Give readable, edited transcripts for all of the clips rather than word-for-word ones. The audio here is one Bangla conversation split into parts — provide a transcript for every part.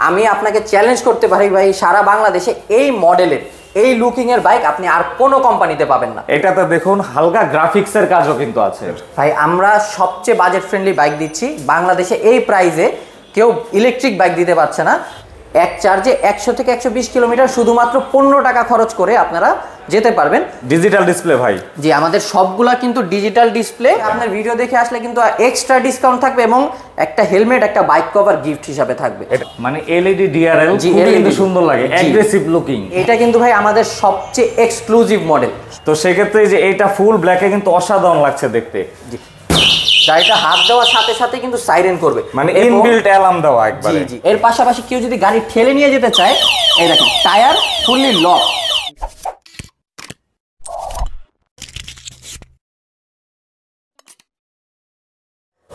আমি আপনাকে চ্যালেঞ্জ করতে পারি ভাই, সারা বাংলাদেশে এই মডেলের এই লুকিং এর বাইক আপনি আর কোনো কোম্পানিতে পাবেন না। এটাতে দেখুন হালকা গ্রাফিক্সের কাজও কিন্তু আছে ভাই। আমরা সবচেয়ে বাজেট ফ্রেন্ডলি বাইক দিচ্ছি বাংলাদেশে। এই প্রাইসে কেউ ইলেকট্রিক বাইক দিতে পারছে না। এক চার্জে 100 থেকে 120 কিলোমিটার শুধুমাত্র 15 টাকা খরচ করে আপনারা যেতে পারবেন। ডিজিটাল ডিসপ্লে ভাই। জি, আমাদের সবগুলা কিন্তু ডিজিটাল ডিসপ্লে। আপনার ভিডিও দেখে আসলে কিন্তু এক্সট্রা ডিসকাউন্ট থাকবে এবং একটা হেলমেট, একটা বাইক কভার গিফট হিসাবে থাকবে। মানে এলইডি ডিআরএল, কিন্তু সুন্দর লাগে, অ্যাগ্রেসিভ লুকিং। এটা কিন্তু ভাই আমাদের সবচেয়ে এক্সক্লুসিভ মডেল। তো সেক্ষেত্রে যে এটা ফুল ব্ল্যাকে কিন্তু অসাধারণ লাগছে দেখতে। জি, গাড়িটা হাত দেওয়ার সাথে সাথে কিন্তু সাইরেন করবে, মানে ইনবিল্ট অ্যালার্ম দেওয়া একবারে। জি, এর পাশাপাশি কেউ যদি গাড়ি ঠেলে নিয়ে যেতে চায়, এই দেখেন টায়ার ফুললি লক।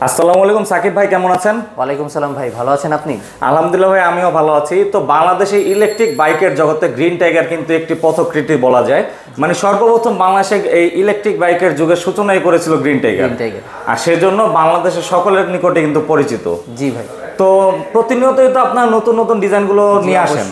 আসসালামু আলাইকুম সাকিব ভাই, কেমন আছেন? ওয়ালাইকুম সালাম ভাই, ভালো আছেন আপনি? আলহামদুলিল্লাহ ভাই, আমিও ভালো আছি। তো বাংলাদেশে ইলেকট্রিক বাইকের জগতে গ্রিন টাইগার কিন্তু একটি পথকৃতি বলা যায়। মানে সর্বপ্রথম বাংলাদেশে এই ইলেকট্রিক বাইকের যুগের সূচনাই করেছিল গ্রিন টাইগার, আর সেজন্য বাংলাদেশের সকলের নিকটে কিন্তু পরিচিত। জি ভাই। তো প্রতিনিয়তই তো আপনার নতুন নতুন ডিজাইনগুলো নিয়ে আসেন।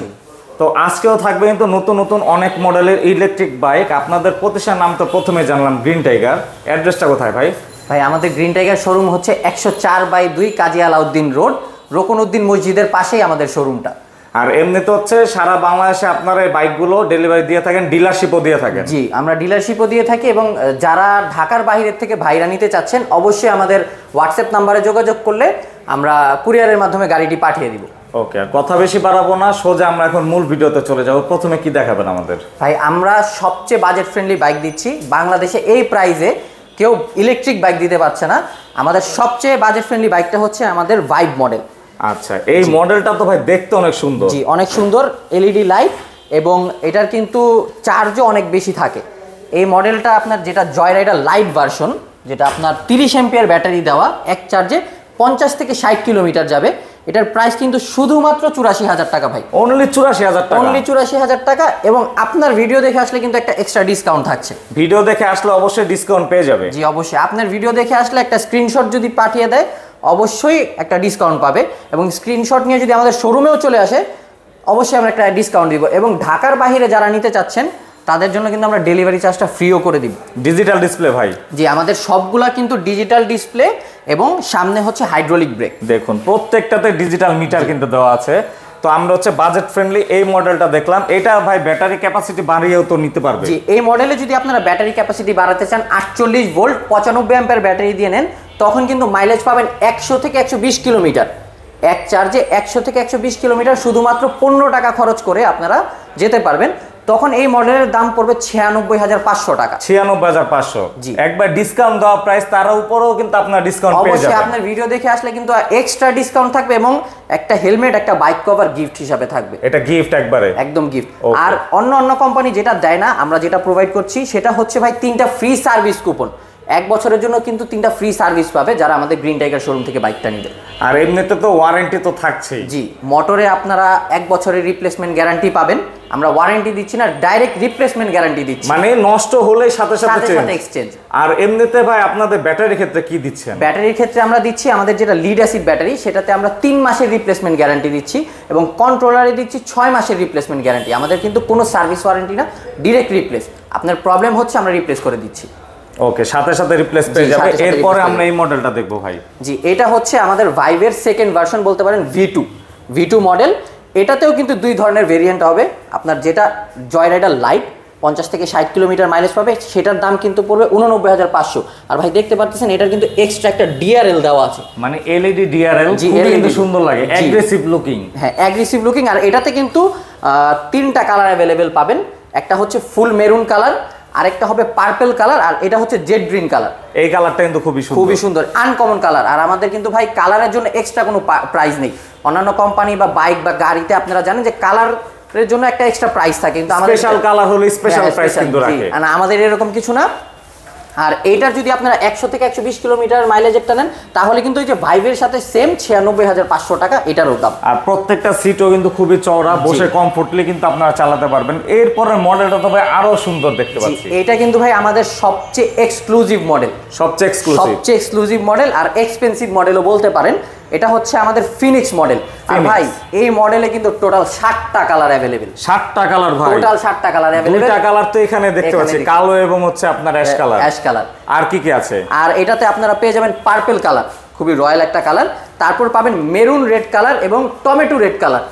তো আজকেও থাকবে কিন্তু নতুন নতুন অনেক মডেলের ইলেকট্রিক বাইক। আপনাদের প্রতিষ্ঠানের নাম তো প্রথমে জানলাম গ্রিন টাইগার, অ্যাড্রেসটা কোথায় ভাই? ভাই আমাদের গ্রিন টাইগার শোরুম হচ্ছে 104/2 কাজী আলাউদ্দিন রোড, রোকনউদ্দিন মসজিদের পাশেই আমাদের শোরুমটা। আর এমনিতে হচ্ছে সারা বাংলাদেশে আপনারা এই বাইকগুলো ডেলিভারি দিয়ে থাকেন, ডিলারশিপও দিয়ে থাকেন? জি, আমরা ডিলারশিপও দিয়ে থাকি এবং যারা ঢাকার বাইরের থেকে ভাইরা নিতে চাচ্ছেন অবশ্যই আমাদের হোয়াটসঅ্যাপ নাম্বারে যোগাযোগ করলে আমরা কুরিয়ারের মাধ্যমে গাড়িটি পাঠিয়ে দিব। ওকে, আর কথা বেশি বাড়াবো না, সোজা আমরা এখন মূল ভিডিওতে চলে যাব। প্রথমে কি দেখাবেন আমাদের? ভাই আমরা সবচেয়ে বাজেট ফ্রেন্ডলি বাইক দিচ্ছি বাংলাদেশে। এই প্রাইসে কেউ ইলেকট্রিক বাইক দিতে পারছে না। আমাদের সবচেয়ে বাজেট ফ্রেন্ডলি বাইকটা হচ্ছে আমাদের ভাইব মডেল। আচ্ছা, এই মডেলটা তো ভাই দেখতে অনেক সুন্দর। জি, অনেক সুন্দর, এলইডি লাইট এবং এটার কিন্তু চার্জও অনেক বেশি থাকে। এই মডেলটা আপনার যেটা জয় রাইডার লাইট ভার্সন, যেটা আপনার 30 অ্যাম্পিয়ার ব্যাটারি দেওয়া, এক চার্জে 50 থেকে 60 কিলোমিটার যাবে। এটার প্রাইস কিন্তু শুধুমাত্র 84,000 টাকা ভাই। অনলি 84,000 টাকা? অনলি 84,000 টাকা। এবং আপনার ভিডিও দেখে আসলে কিন্তু একটা এক্সট্রা ডিসকাউন্ট থাকছে। ভিডিও দেখে আসলে অবশ্যই ডিসকাউন্ট পেয়ে যাবে? জি অবশ্যই। আপনার ভিডিও দেখে আসলে একটা স্ক্রিনশট যদি পাঠিয়ে দেয় অবশ্যই একটা ডিসকাউন্ট পাবে, এবং স্ক্রিনশট নিয়ে যদি আমাদের শোরুমেও চলে আসে অবশ্যই আমরা একটা ডিসকাউন্ট দিব। এবং ঢাকার বাইরে যারা নিতে চাচ্ছেন তাদের জন্য কিন্তু আমরা ডেলিভারি চার্জটা ফ্রিও করে দিব। ডিজিটাল ডিসপ্লে ভাই? জি, আমাদের সবগুলা কিন্তু ডিজিটাল ডিসপ্লে এবং সামনে হচ্ছে হাইড্রোলিক ব্রেক। দেখুন প্রত্যেকটাতে ডিজিটাল মিটার কিন্তু দেওয়া আছে। তো আমরা হচ্ছে বাজেট ফ্রেন্ডলি এই মডেলটা দেখলাম। এটা ভাই ব্যাটারি ক্যাপাসিটি বাড়িয়েও তো নিতে পারবে? জি, এই মডেলে যদি আপনারা ব্যাটারি ক্যাপাসিটি বাড়াতে চান 48 ভোল্ট 95 অ্যাম্পিয়ার ব্যাটারি দিয়ে নেন, তখন কিন্তু মাইলেজ পাবেন 100 থেকে 120 কিলোমিটার। এক চার্জে 100 থেকে 120 কিলোমিটার শুধুমাত্র 15 টাকা খরচ করে আপনারা যেতে পারবেন। তখন এই মডেলের দাম পড়বে 96,500 টাকা। 96,500? জি, একবার ডিসকাউন্ট দেওয়া প্রাইস, তার উপরেও কিন্তু আপনার ডিসকাউন্ট পেয়ে যাবেন। অবশ্যই আপনার ভিডিও দেখে আসলে কিন্তু এক্সট্রা ডিসকাউন্ট থাকবে এবং একটা হেলমেট, একটা বাইক কভার গিফট হিসাবে থাকবে। এটা গিফট একবারে? একদম গিফট। আর অন্য কোম্পানি যেটা দেয় না, আমরা যেটা প্রোভাইড করছি সেটা হচ্ছে ভাই 3টা ফ্রি সার্ভিস কুপন। 1 বছরের জন্য কিন্তু 3টা ফ্রি সার্ভিস পাবে যারা আমাদের গ্রিন টাইগার শোরুম থেকে বাইকটা নিবে। আর এমনিতে তো ওয়ারেন্টি তো থাকছেই। জি, মোটরে আপনারা 1 বছরের রিপ্লেসমেন্ট গ্যারান্টি পাবেন। আমরা ওয়ারেন্টি দিচ্ছি না, ডাইরেক্ট রিপ্লেসমেন্ট গ্যারান্টি দিচ্ছি, মানে নষ্ট হলে সাথে সাথে এক্সচেঞ্জ। আর এমনিতে ভাই আপনাদের ব্যাটারির ক্ষেত্রে কি দিচ্ছেন? ব্যাটারির ক্ষেত্রে আমরা দিচ্ছি আমাদের যেটা লিড অ্যাসিড ব্যাটারি, সেটাতে আমরা 3 মাসের রিপ্লেসমেন্ট গ্যারান্টি দিচ্ছি এবং কন্ট্রোলারে দিচ্ছি 6 মাসের রিপ্লেসমেন্ট গ্যারান্টি। আমাদের কিন্তু কোনো সার্ভিস ওয়ারেন্টি না, ডিরেক্ট রিপ্লেস। আপনার প্রবলেম হচ্ছে আমরা রিপ্লেস করে দিচ্ছি। ওকে, সাথে সাথে রিপ্লেস পেয়ে যাবে। এরপরে আমরা এই মডেলটা দেখবো ভাই। জি, এটা হচ্ছে আমাদের ভাইবের সেকেন্ড ভার্সন বলতে পারেন, V2 মডেল। এটাতেও কিন্তু 2 ধরনের ভেরিয়েন্ট হবে। আপনার যেটা জয় রাইডার লাইট 50 থেকে 60 কিলোমিটার মাইলেজ পাবে, সেটার দাম কিন্তু পড়বে 89,500। আর ভাই দেখতে পাচ্ছেন এটার কিন্তু এক্সট্রা একটা ডিআরএল দেওয়া আছে, মানে এলইডি ডিআরএল, কিন্তু সুন্দর লাগে, অ্যাগ্রেসিভ লুকিং। হ্যাঁ, অ্যাগ্রেসিভ লুকিং। আর এটাতে কিন্তু 3টা কালার অ্যাভেলেবেল পাবেন। একটা হচ্ছে ফুল মেরুন কালার, আরেকটা হবে পার্পল কালার, আর এটা হচ্ছে জেড গ্রিন কালার। এই কালারটা কিন্তু খুবই সুন্দর, আনকমন কালার। আর আমাদের কিন্তু ভাই কালারের জন্য এক্সট্রা কোনো প্রাইস নেই। অন্যান্য কোম্পানি বা বাইক বা গাড়িতে আপনারা জানেন যে কালারের জন্য একটা এক্সট্রা প্রাইস থাকে, কিন্তু আমাদের স্পেশাল কালার হলে স্পেশাল প্রাইস কিন্তু রাখে। আর আমাদের এরকম কিছু না। আর এইটার যদি আপনারা 100 থেকে 120 কিলোমিটার মাইলেজেরটা নেন তাহলে কিন্তু ওই যে ভাইবের সাথে সেম 96,500 টাকা এটারও দাম। আর প্রত্যেকটা সিটও কিন্তু খুবই চওড়া, বসে কমফোর্টলি কিন্তু আপনারা চালাতে পারবেন। এরপরের মডেলটা তো ভাই আরো সুন্দর দেখতে পাচ্ছি। এটা কিন্তু ভাই আমাদের সবচেয়ে এক্সক্লুসিভ মডেল, সবচেয়ে এক্সক্লুসিভ মডেল আর এক্সপেন্সিভ মডেলও বলতে পারেন। এটা হচ্ছে আমাদের ফিনিক্স মডেল। আর ভাই এই মডেলে কিন্তু টোটাল 60টা কালার अवेलेबल। 60টা কালার ভাই, টোটাল 60টা কালার अवेलेबल। দুইটা কালার তো এখানে দেখতে পাচ্ছি, কালো এবং হচ্ছে আপনার অ্যাশ কালার। Ash colour. আর কি কি আছে? আর এটাতে আপনারা পেয়ে যাবেন পার্পল কালার, খুবই রয়্যাল একটা কালার। তারপর পাবেন মেরুন রেড কালার এবং টমেটো রেড কালার,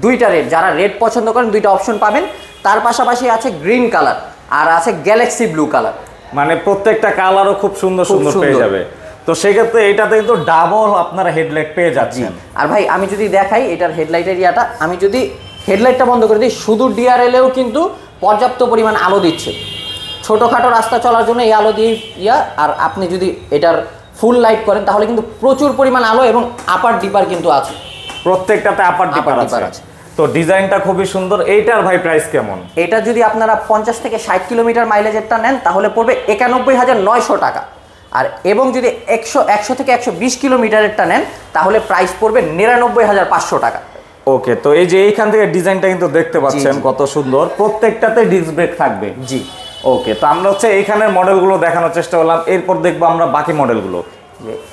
দুইটা রেড, যারা রেড পছন্দ করেন দুইটা অপশন পাবেন। তার পাশাপাশি আছে গ্রিন কালার আর আছে গ্যালাক্সি ব্লু কালার। মানে প্রত্যেকটা কালারও খুব সুন্দর সুন্দর পেয়ে যাবে। তো সেক্ষেত্রে এটাতে কিন্তু ডাবল আপনারা হেডলাইট পেয়ে যাচ্ছেন। আর ভাই আমি যদি দেখাই এটার হেডলাইটের ইয়াটা, আমি যদি হেডলাইটটা বন্ধ করে দিই, শুধু ডিআরএলেও কিন্তু পর্যাপ্ত পরিমাণ আলো দিচ্ছে। ছোটোখাটো রাস্তা চলার জন্য এই আলো দিয়ে আর আপনি যদি এটার ফুল লাইট করেন তাহলে কিন্তু প্রচুর পরিমাণ আলো এবং আপার ডিপার কিন্তু আছে, প্রত্যেকটাতে আপার ডিপার আছে। তো ডিজাইনটা খুবই সুন্দর। এইটার ভাই প্রাইস কেমন? এটা যদি আপনারা 50 থেকে 60 কিলোমিটার মাইলেজেরটা নেন তাহলে পড়বে 91,900 টাকা। আর এবং যদি 100 থেকে 120 কিলোমিটারেরটা নেন তাহলে প্রাইস পড়বে 99,500 টাকা। ওকে, তো এই যে এইখান থেকে ডিজাইনটা কিন্তু দেখতে পাচ্ছেন কত সুন্দর, প্রত্যেকটাতে ডিস্ক ব্রেক থাকবে। জি ওকে, তো আমরা হচ্ছে এইখানের মডেলগুলো দেখানোর চেষ্টা করলাম, এরপর দেখবো আমরা বাকি মডেলগুলো।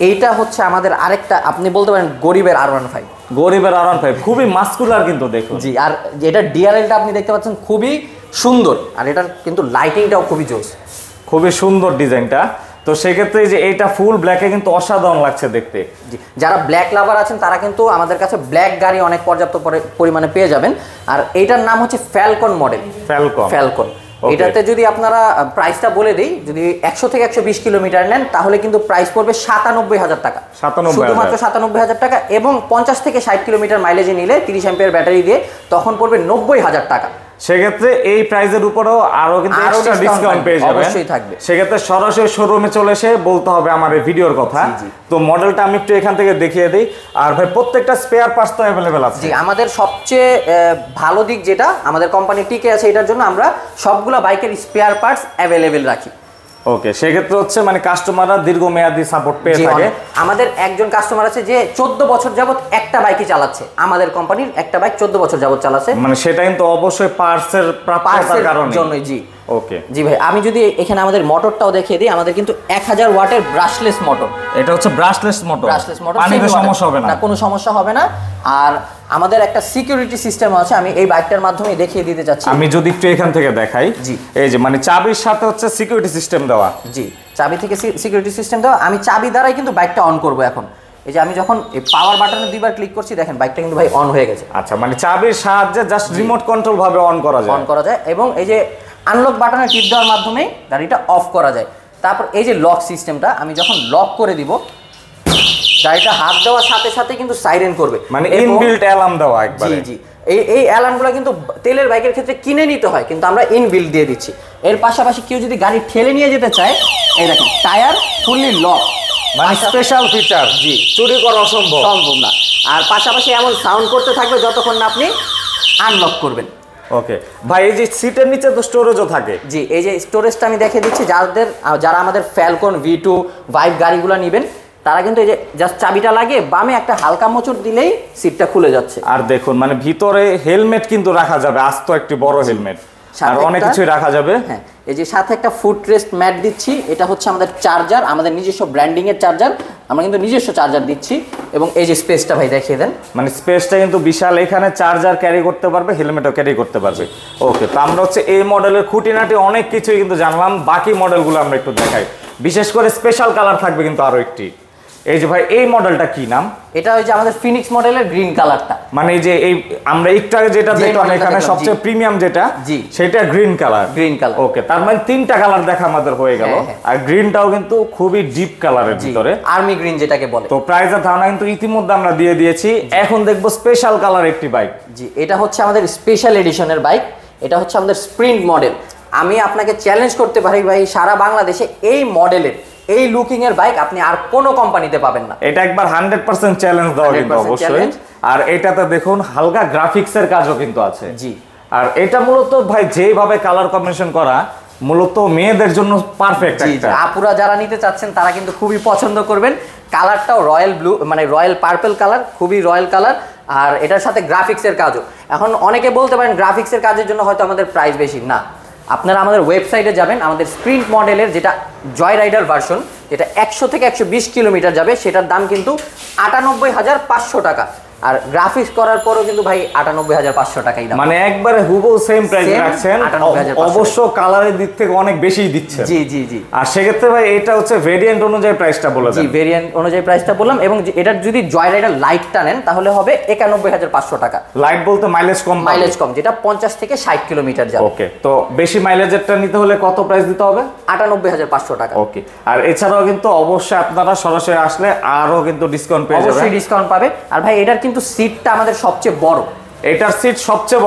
এইটা হচ্ছে আমাদের আরেকটা, আপনি বলতে পারেন গরিবের R15। গরিবের R15 খুবই মাস্কুলার কিন্তু দেখুন। জি, আর যেটা ডিআরএলটা আপনি দেখতে পাচ্ছেন খুবই সুন্দর, আর এটার কিন্তু লাইটিংটাও খুবই জোস, খুবই সুন্দর ডিজাইনটা। তো সেক্ষেত্রে যে এইটা ফুল ব্ল্যাকে কিন্তু অসাধারণ লাগছে দেখতে। জি, যারা ব্ল্যাক লাভার আছেন তারা কিন্তু আমাদের কাছে ব্ল্যাক গাড়ি অনেক পর্যাপ্ত পরিমাণে পেয়ে যাবেন। আর এইটার নাম হচ্ছে ফ্যালকন মডেল। ফ্যালকন এটাতে যদি আপনারা প্রাইসটা বলে দিই, যদি 100 থেকে 120 কিলোমিটার নেন তাহলে কিন্তু প্রাইস পড়বে 97,000 টাকা, শুধুমাত্র 97,000 টাকা। এবং 50 থেকে 60 কিলোমিটার মাইলেজে নিলে 30 অ্যাম্পিয়ার ব্যাটারি দিয়ে তখন পড়বে 90,000 টাকা। সেক্ষেত্রে এই প্রাইজের উপরেও আরো কিন্তু এক্সট্রা ডিসকাউন্ট পেয়ে যাবেন, অবশ্যই থাকবে। সেক্ষেত্রে সরাসরি শোরুমে চলে এসে বলতে হবে আমার এই ভিডিওর কথা। তো মডেলটা আমি একটু এখান থেকে দেখিয়ে দিই। আর ভাই প্রত্যেকটা স্পেয়ার পার্টস তো अवेलेबल আছে। জি, আমাদের সবচেয়ে ভালো দিক যেটা আমাদের কোম্পানি টিকে আছে, এটার জন্য আমরা সবগুলা বাইকের স্পেয়ার পার্টস अवेलेबल রাখি। ওকে, সেক্ষেত্রে হচ্ছে মানে কাস্টমাররা দীর্ঘমেয়াদী সাপোর্ট পেয়ে থাকে। আমাদের একজন কাস্টমার আছে যে 14 বছর যাবত একটা বাইকই চালাচ্ছে, আমাদের কোম্পানির একটা বাইক 14 বছর যাবত চালাচ্ছে। মানে সেটা কিন্তু অবশ্যই পার্টসের প্রাপ্যতার কারণে জন্যই। জি ওকে, জি ভাই, আমি যদি এখানে আমাদের মোটরটাও দেখিয়ে দিই, আমাদের কিন্তু 1000 ওয়াটের ব্রাশলেস মোটর। এটা হচ্ছে ব্রাশলেস মোটর, পানিতে সমস্যা হবে না, কোনো সমস্যা হবে না। আর আমাদের একটা সিকিউরিটি সিস্টেম আছে, আমি এই বাইকটার মাধ্যমে দেখিয়ে দিতে চাচ্ছি। আমি যদি একটু এখান থেকে দেখাই, জি, এই যে মানে চাবির সাথে হচ্ছে সিকিউরিটি সিস্টেম দেওয়া। জি, চাবি থেকে সিকিউরিটি সিস্টেম দেওয়া। আমি চাবি দ্বারাই কিন্তু বাইকটা অন করব এখন। এই যে আমি যখন এই পাওয়ার বাটনে দুইবার ক্লিক করছি, দেখেন বাইকটা কিন্তু ভাই অন হয়ে গেছে। আচ্ছা, মানে চাবির সাহায্যে জাস্ট রিমোট কন্ট্রোল ভাবে অন করা যায়। এবং এই যে আনলক বাটনে টিপ দেওয়ার মাধ্যমে গাড়িটা অফ করা যায়। তারপর এই যে লক সিস্টেমটা, আমি যখন লক করে দিব গাড়িটা হাত দেওয়ার সাথে সাথে কিন্তু সাইরেন করবে, মানে ইনবিল্ট অ্যালার্ম দেওয়া একবারে। জি জি, এই অ্যালার্মগুলো কিন্তু তেলের বাইকের ক্ষেত্রে কিনে নিতে হয়, কিন্তু আমরা ইনবিল্ট দিয়ে দিচ্ছি। এর পাশাপাশি কেউ যদি গাড়ি ঠেলে নিয়ে যেতে চায়, এই দেখেন টায়ার ফুললি লক, মানে স্পেশাল ফিচার। জি, চুরি করা সম্ভব না। আর পাশাপাশি এমন সাউন্ড করতে থাকবে যতক্ষণ না আপনি আনলক করবেন। ওকে ভাই, এই যে সিটের নিচে তো স্টোরেজও থাকে। জি, এই যে স্টোরেজটা আমি দেখিয়ে দিচ্ছি। যারা আমাদের ফ্যালকন V2 ভাইব গাড়িগুলো নেবেন তারা কিন্তু এই যে জাস্ট চাবিটা লাগিয়ে বামে একটা হালকা মোচড় দিলেই সিটটা খুলে যাচ্ছে। আর দেখুন মানে ভিতরে হেলমেট কিন্তু রাখা যাবে, আস্ত একটি বড় হেলমেট, আর অনেক কিছুই রাখা যাবে। হ্যাঁ, এই যে সাথে একটা ফুট রেস্ট ম্যাট দিচ্ছি, এটা হচ্ছে আমাদের চার্জার, আমাদের নিজস্ব ব্র্যান্ডিং এর চার্জার, আমরা কিন্তু নিজস্ব চার্জার দিচ্ছি। এবং এই যে স্পেসটা ভাই দেখিয়ে দেন, মানে স্পেসটা কিন্তু বিশাল, এখানে চার্জার ক্যারি করতে পারবে, হেলমেটও ক্যারি করতে পারবে। ওকে, তো আমরা হচ্ছে এই মডেলের খুঁটিনাটি অনেক কিছুই কিন্তু জানলাম। বাকি মডেলগুলো আমরা একটু দেখাই, বিশেষ করে স্পেশাল কালার থাকবে কিন্তু আরো একটি। এই যে ভাই এই মডেলটা কি নাম? এটা ওই যে আমাদের ফিনিক্স মডেলের গ্রিন কালারটা, মানে এই যে এই আমরা একটু আগে যেটা দেখলাম এখানে সবচেয়ে প্রিমিয়াম যেটা, সেটা গ্রিন কালার। ওকে, তার মানে 3টা কালার দেখা আমাদের হয়ে গেল। আর গ্রিনটাও কিন্তু খুবই ডিপ কালারের ভিতরে, আর্মি গ্রিন যেটাকে বলে। তো প্রাইসের ধারণা কিন্তু ইতিমধ্যে আমরা দিয়ে দিয়েছি। এখন দেখবো স্পেশাল কালার একটি বাইক। জি, এটা হচ্ছে আমাদের স্পেশাল এডিশনের বাইক, এটা হচ্ছে আমাদের স্প্রিন্ট মডেল। আমি আপনাকে চ্যালেঞ্জ করতে পারি ভাই, সারা বাংলাদেশে এই মডেলের এই লুকিং এর বাইক আপনি আর কোনো কোম্পানিতে পাবেন না। এটা একবার 100% চ্যালেঞ্জ দেওয়া কিন্তু অবশ্যই। আর এটাতে দেখুন হালকা গ্রাফিক্সের কাজও কিন্তু আছে। জি, আর এটা মূলত ভাই যেভাবে কালার কম্বিনেশন করা, মূলত মেয়েদের জন্য পারফেক্ট। আপুরা যারা নিতে চাচ্ছেন তারা কিন্তু খুবই পছন্দ করবেন। কালারটাও রয়্যাল ব্লু, মানে রয়্যাল পার্পল কালার, খুবই রয়্যাল কালার। আর এটার সাথে গ্রাফিক্সের কাজও। এখন অনেকে বলতে পারেন গ্রাফিক্সের কাজের জন্য হয়তো আমাদের প্রাইস বেশি, না, আপনারা আমাদের ওয়েবসাইটে যাবেন, আমাদের স্প্রিন্ট মডেলের যেটা জয় রাইডার ভার্সন, যেটা 100 থেকে 120 কিলোমিটার যাবে, সেটার দাম কিন্তু 98,500 টাকা। আর গ্রাফিক্স করার পরও কিন্তু ভাই 98,500 টাকাই দাম। মানে একবারে হুবহু সেম প্রাইস Same, রাখছেন, 98,500 অবশ্য কালারের দিক থেকে অনেক বেশি দিচ্ছে। জি জি জি। আর সেক্ষেত্রে ভাই এটা হচ্ছে ভেরিয়েন্ট অনুযায়ী প্রাইসটা বলে দেন। জি, ভেরিয়েন্ট অনুযায়ী প্রাইসটা বললাম, এবং এটার যদি জয় রাইডার লাইটটা নেন তাহলে হবে 91,500 টাকা। লাইট বলতে মাইলেজ কম? মাইলেজ কম, যেটা 50 থেকে 60 কিলোমিটার যাবে। ওকে, তো বেশি মাইলেজেরটা নিতে হলে কত প্রাইস দিতে হবে? 98,500 টাকা। ওকে, আর এছাড়াও কিন্তু অবশ্যই আপনারা সরাসরি আসলে আরো কিন্তু ডিসকাউন্ট পেয়ে যাবেন। অবশ্যই ডিসকাউন্ট পাবে। আর ভাই এটার কিন্তু সিটটা আমাদের সবচেয়ে বড়, এটার সিট সবচেয়ে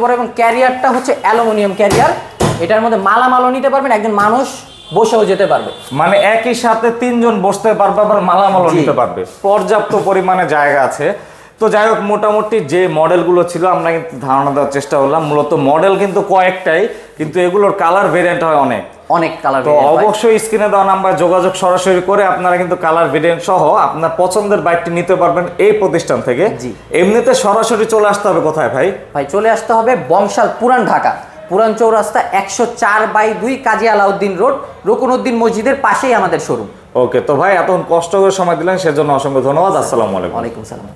বড়, এবং ক্যারিয়ারটা হচ্ছে অ্যালুমিনিয়াম ক্যারিয়ার। এটার মধ্যে মালামালও নিতে পারবেন, একজন মানুষ বসেও যেতে পারবে। মানে একই সাথে 3 জন বসতে পারবে, আবার মালামালও জি। নিতে পারবে, পর্যাপ্ত পরিমাণে জায়গা আছে। তো যাই হোক, মোটামুটি যে মডেলগুলো ছিল আমরা কিন্তু ধারণা দেওয়ার চেষ্টা করলাম। মূলত মডেল কিন্তু কয়েকটাই, কিন্তু এগুলোর কালার ভেরিয়েন্ট হয় অনেক কালার। তো অবশ্যই স্ক্রিনে দেওয়া নাম্বার যোগাযোগ সরাসরি করে আপনারা কিন্তু কালার ভেরিয়েন্ট সহ আপনার পছন্দের বাইকটি নিতে পারবেন এই প্রতিষ্ঠান থেকে। জি। এমনিতে সরাসরি চলে আসতে হবে কোথায় ভাই? ভাই চলে আসতে হবে বংশাল, পুরান ঢাকা, পুরান চৌরাস্তা 104/2 কাজী আলাউদ্দিন রোড, রুকনউদ্দিন মসজিদের পাশেই আমাদের শোরুম। ওকে, তো ভাই এতক্ষণ কষ্ট করে সময় দিলেন সেজন্য অসংখ্য ধন্যবাদ। আসসালামু আলাইকুম। ওয়ালাইকুম সালাম।